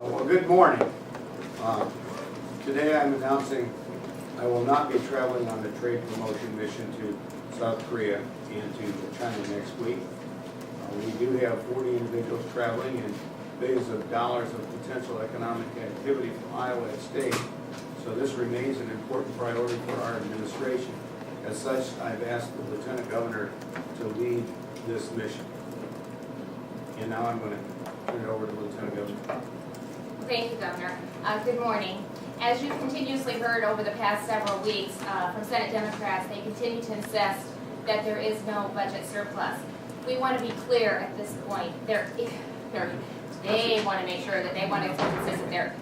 Well, good morning. Today I'm announcing I will not be traveling on the trade promotion mission to South Korea and to China next week. We do have 40 individuals traveling and billions of dollars of potential economic activity from Iowa at stake. So this remains an important priority for our administration. As such, I've asked the Lieutenant Governor to lead this mission. And now I'm going to turn it over to Lieutenant Governor. Thank you, Governor. Good morning. As you've continuously heard over the past several weeks from Senate Democrats, they continue to insist that there is no budget surplus. We want to be clear at this point. They want to make sure that they want to insist that there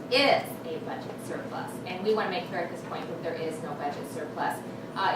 is a budget surplus, and we want to make clear at this point that there is no budget surplus.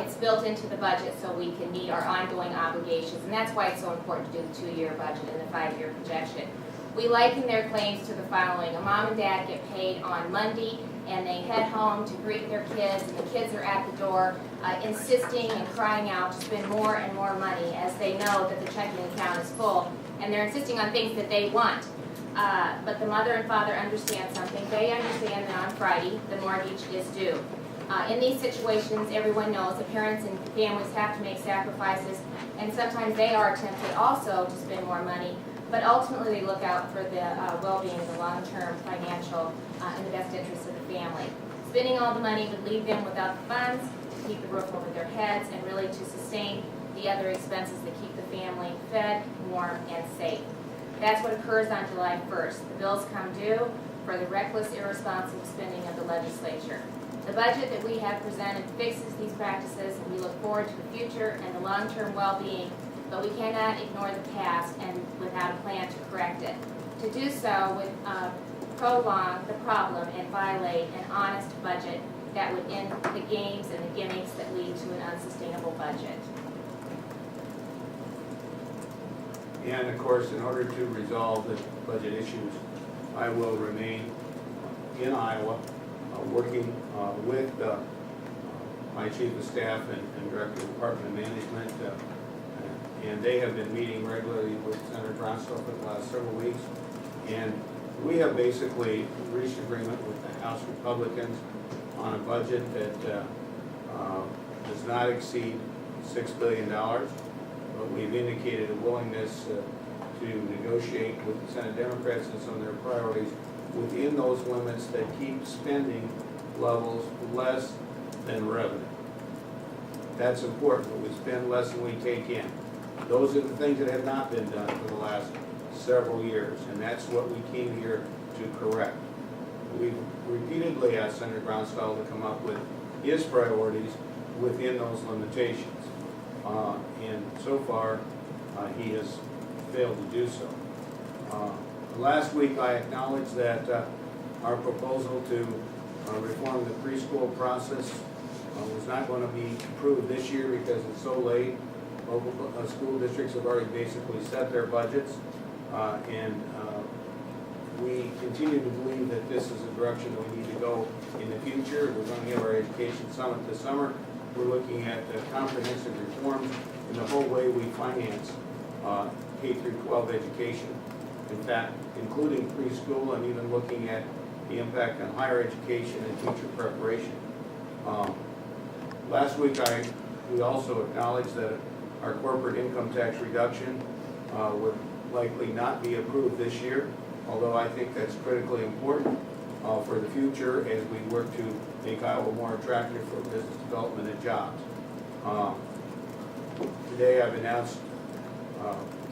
It's built into the budget so we can meet our ongoing obligations, and that's why it's so important to do the 2-year budget and the 5-year projection. We liken their claims to the following. A mom and dad get paid on Monday, and they head home to greet their kids, and the kids are at the door insisting and crying out to spend more and more money as they know that the checking account is full, and they're insisting on things that they want. But the mother and father understand something. They understand that on Friday the mortgage is due. In these situations, everyone knows the parents and families have to make sacrifices, and sometimes they are tempted also to spend more money. But ultimately, they look out for the well-being, the long-term financial, and the best interests of the family. Spending all the money would leave them without the funds to keep the roof over their heads and really to sustain the other expenses that keep the family fed, warm, and safe. That's what occurs on July 1st. The bills come due for the reckless, irresponsible spending of the legislature. The budget that we have presented fixes these practices, and we look forward to the future and the long-term well-being, but we cannot ignore the past and without a plan to correct it. To do so would prolong the problem and violate an honest budget that would end the games and the gimmicks that lead to an unsustainable budget. And of course, in order to resolve the budget issues, I will remain in Iowa, working with my Chief of Staff and Director of Department of Management, and they have been meeting regularly with Senator Branstad for the last several weeks. And we have basically reached agreement with the House Republicans on a budget that does not exceed $6 billion, but we've indicated a willingness to negotiate with the Senate Democrats and some of their priorities within those limits that keep spending levels less than revenue. That's important, that we spend less than we take in. Those are the things that have not been done for the last several years, and that's what we came here to correct. We've repeatedly asked Senator Branstad to come up with his priorities within those limitations, and so far he has failed to do so. Last week I acknowledged that our proposal to reform the preschool process was not going to be approved this year because it's so late. Local school districts have already basically set their budgets, and we continue to believe that this is a direction that we need to go in the future. We're going to have our education summit this summer. We're looking at comprehensive reforms in the whole way we finance K through 12 education. In fact, including preschool, and even looking at the impact on higher education and teacher preparation. Last week we also acknowledged that our corporate income tax reduction would likely not be approved this year, although I think that's critically important for the future as we work to make Iowa more attractive for business development and jobs. Today I've announced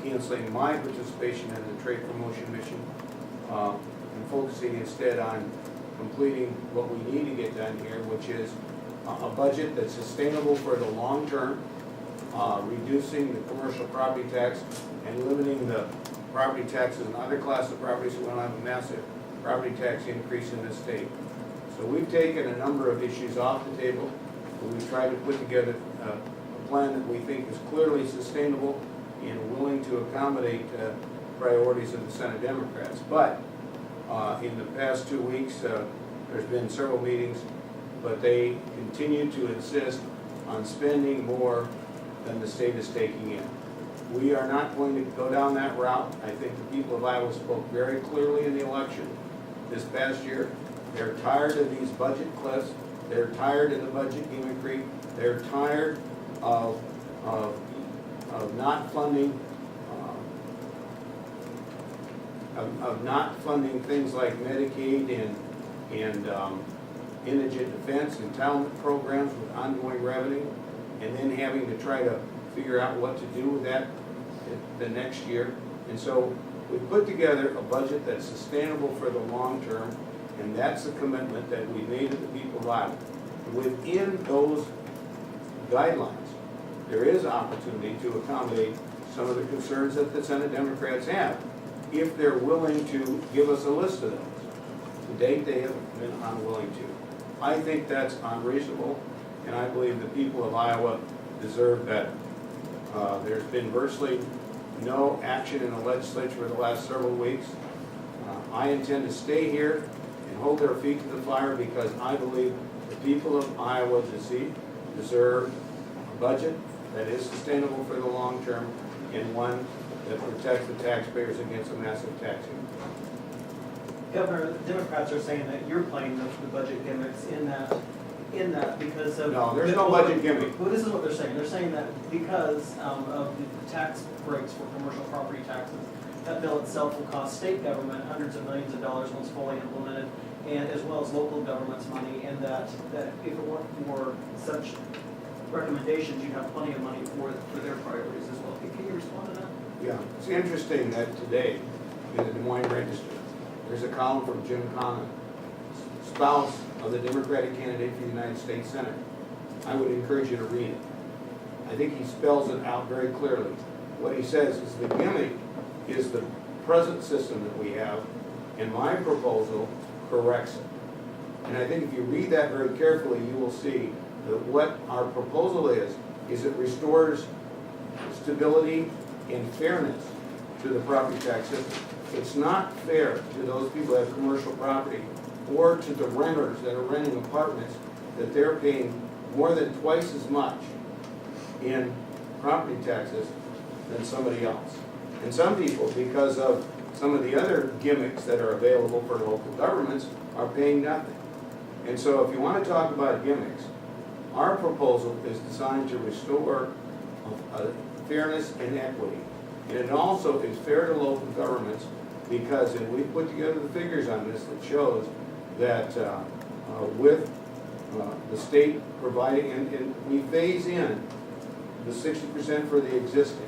canceling my participation in the trade promotion mission and focusing instead on completing what we need to get done here, which is a budget that's sustainable for the long term, reducing the commercial property tax and limiting the property taxes and other class of properties so we don't have a massive property tax increase in this state. So we've taken a number of issues off the table, and we've tried to put together a plan that we think is clearly sustainable and willing to accommodate priorities of the Senate Democrats. But in the past 2 weeks, there's been several meetings, but they continue to insist on spending more than the state is taking in. We are not going to go down that route. I think the people of Iowa spoke very clearly in the election this past year. They're tired of these budget cliffs. They're tired of the budget gimmickry. They're tired of not funding, of not funding things like Medicaid and indigent defense entitlement programs with ongoing revenue, and then having to try to figure out what to do with that the next year. And so we put together a budget that's sustainable for the long term, and that's the commitment that we made to the people of Iowa. Within those guidelines, there is opportunity to accommodate some of the concerns that the Senate Democrats have, if they're willing to give us a list of those. To date, they have been unwilling to. I think that's unreasonable, and I believe the people of Iowa deserve better. There's been virtually no action in the legislature for the last several weeks. I intend to stay here and hold their feet to the fire, because I believe the people of Iowa deserve a budget that is sustainable for the long term, and one that protects the taxpayers against a massive tax increase. Governor, the Democrats are saying that you're playing the budget gimmicks in that because of... No, there's no budget gimmick. Well, this is what they're saying. They're saying that because of the tax breaks for commercial property taxes, that bill itself will cost state government hundreds of millions of dollars once fully implemented, and as well as local government's money, and that if it weren't for such recommendations, you'd have plenty of money for their priorities as well. Can you respond to that? Yeah, it's interesting that today in the Des Moines Register, there's a column from Jim Conlon, spouse of the Democratic candidate for the United States Senate. I would encourage you to read it. I think he spells it out very clearly. What he says is the gimmick is the present system that we have, and my proposal corrects it. And I think if you read that very carefully, you will see that what our proposal is it restores stability and fairness to the property tax system. It's not fair to those people who have commercial property, or to the renters that are renting apartments, that they're paying more than twice as much in property taxes than somebody else. And some people, because of some of the other gimmicks that are available for local governments, are paying nothing. And so if you want to talk about gimmicks, our proposal is designed to restore fairness and equity. And it also is fair to local governments, because if we put together the figures on this that shows that with the state providing, and we phase in the 60% for the existing.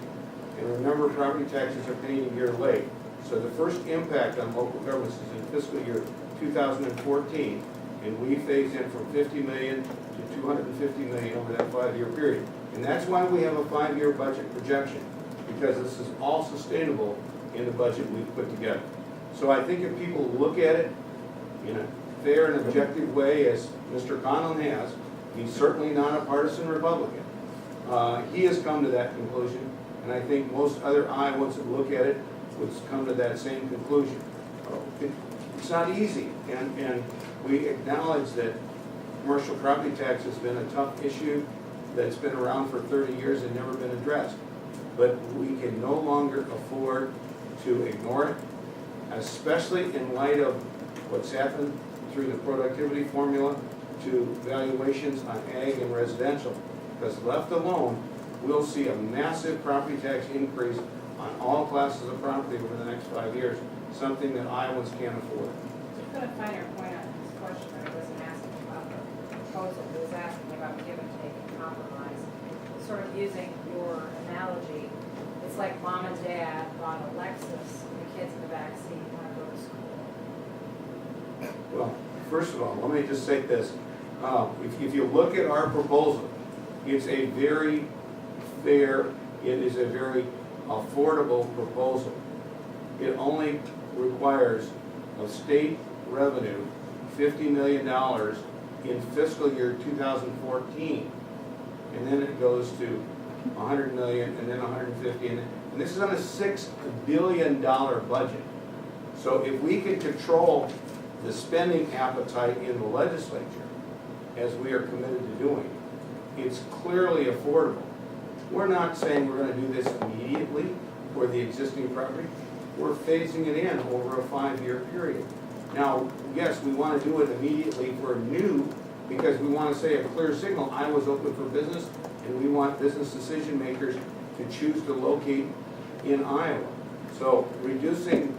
And remember, property taxes are paid a year late. So the first impact on local governments is in fiscal year 2014, and we phase in from 50 million to 250 million over that 5-year period. And that's why we have a 5-year budget projection, because this is all sustainable in the budget we've put together. So I think if people look at it in a fair and objective way, as Mr. Conlon has, he's certainly not a partisan Republican. He has come to that conclusion, and I think most other Iowans that look at it would come to that same conclusion. It's not easy, and we acknowledge that commercial property tax has been a tough issue that's been around for 30 years and never been addressed. But we can no longer afford to ignore it, especially in light of what's happened through the productivity formula to valuations on ag and residential. Because left alone, we'll see a massive property tax increase on all classes of property over the next 5 years, something that Iowans can't afford. To put a finer point on this question, I wasn't asking about the proposal, I was asking about give and take and compromise. Sort of using your analogy, it's like mom and dad bought a Lexus and the kids in the back seat want to go to school. Well, first of all, let me just say this. If you look at our proposal, it's a very fair, it is a very affordable proposal. It only requires of state revenue $50 million in fiscal year 2014. And then it goes to 100 million and then 150, and this is on a $6 billion budget. So if we can control the spending appetite in the legislature, as we are committed to doing, it's clearly affordable. We're not saying we're going to do this immediately for the existing property. We're phasing it in over a 5-year period. Now, yes, we want to do it immediately for new, because we want to say a clear signal, Iowa's open for business, and we want business decision makers to choose to locate in Iowa. So reducing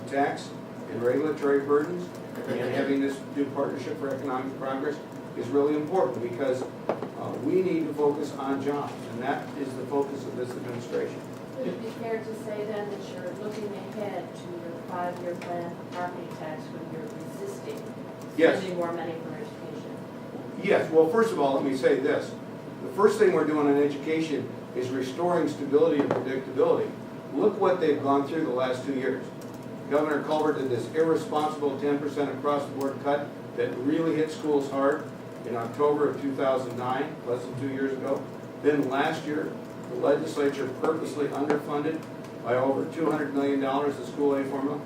tax and regulatory burdens and having this new partnership for economic progress is really important, because we need to focus on jobs, and that is the focus of this administration. Would it be fair to say then that you're looking ahead to your 5-year plan for property tax when you're resisting Yes. spending more money for education? Yes, well, first of all, let me say this. The first thing we're doing in education is restoring stability and predictability. Look what they've gone through the last 2 years. Governor Culver did this irresponsible 10% across-the-board cut that really hit schools hard in October of 2009, less than 2 years ago. Then last year, the legislature purposely underfunded by over $200 million the school aid formula.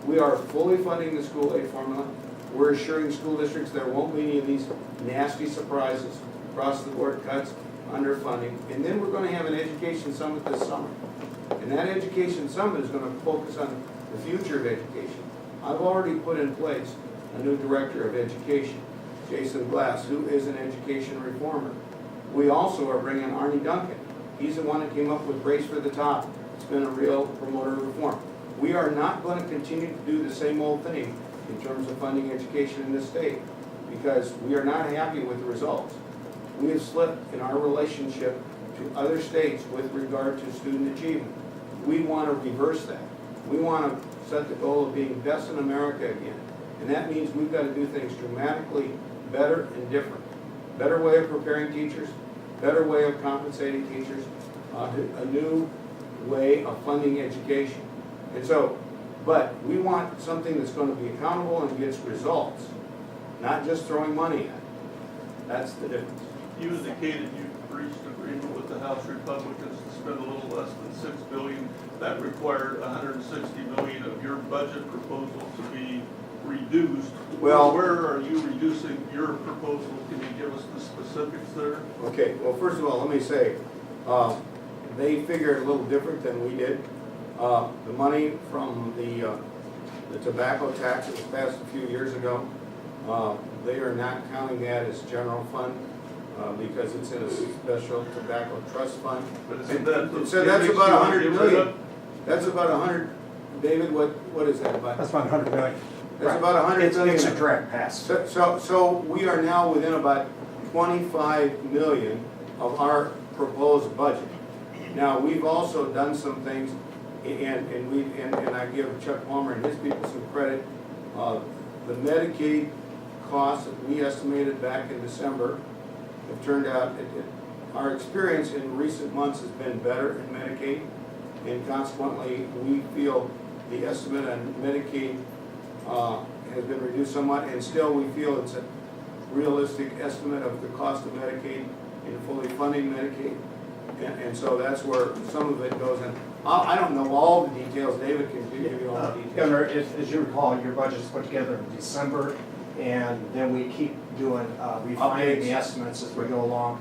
We are fully funding the school aid formula. We're assuring school districts there won't be any of these nasty surprises, across-the-board cuts, underfunding. And then we're going to have an education summit this summer. And that education summit is going to focus on the future of education. I've already put in place a new director of education, Jason Glass, who is an education reformer. We also are bringing Arnie Duncan. He's the one that came up with Race for the Top. It's been a real promoter of reform. We are not going to continue to do the same old thing in terms of funding education in this state, because we are not happy with the results. We have slipped in our relationship to other states with regard to student achievement. We want to reverse that. We want to set the goal of being best in America again. And that means we've got to do things dramatically better and different. Better way of preparing teachers, better way of compensating teachers, a new way of funding education. And so, but we want something that's going to be accountable and gets results, not just throwing money at it. That's the difference. You indicated you reached agreement with the House Republicans to spend a little less than $6 billion. That required $160 million of your budget proposal to be reduced. Well, where are you reducing your proposal? Can you give us the specifics there? Okay, well, first of all, let me say, they figured a little different than we did. The money from the tobacco tax that was passed a few years ago, they are not counting that as general fund because it's in a special tobacco trust fund. But isn't that So that's about 100 million. That's about 100, David, what is that about? That's about 100 million. That's about 100 million. It's a direct pass. So we are now within about 25 million of our proposed budget. Now, we've also done some things, and I give Chuck Palmer and his people some credit. The Medicaid costs that we estimated back in December have turned out, our experience in recent months has been better in Medicaid, and consequently, we feel the estimate on Medicaid has been reduced somewhat, and still we feel it's a realistic estimate of the cost of Medicaid in fully funding Medicaid. And so that's where some of it goes in. I don't know all the details. David can give you all the details. Governor, as you recall, your budget's put together in December, and then we keep doing, refining Updates. the estimates as we go along.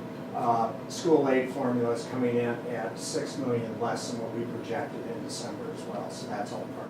School aid formula is coming in at $6 million less than what we projected in December as well, so that's all part.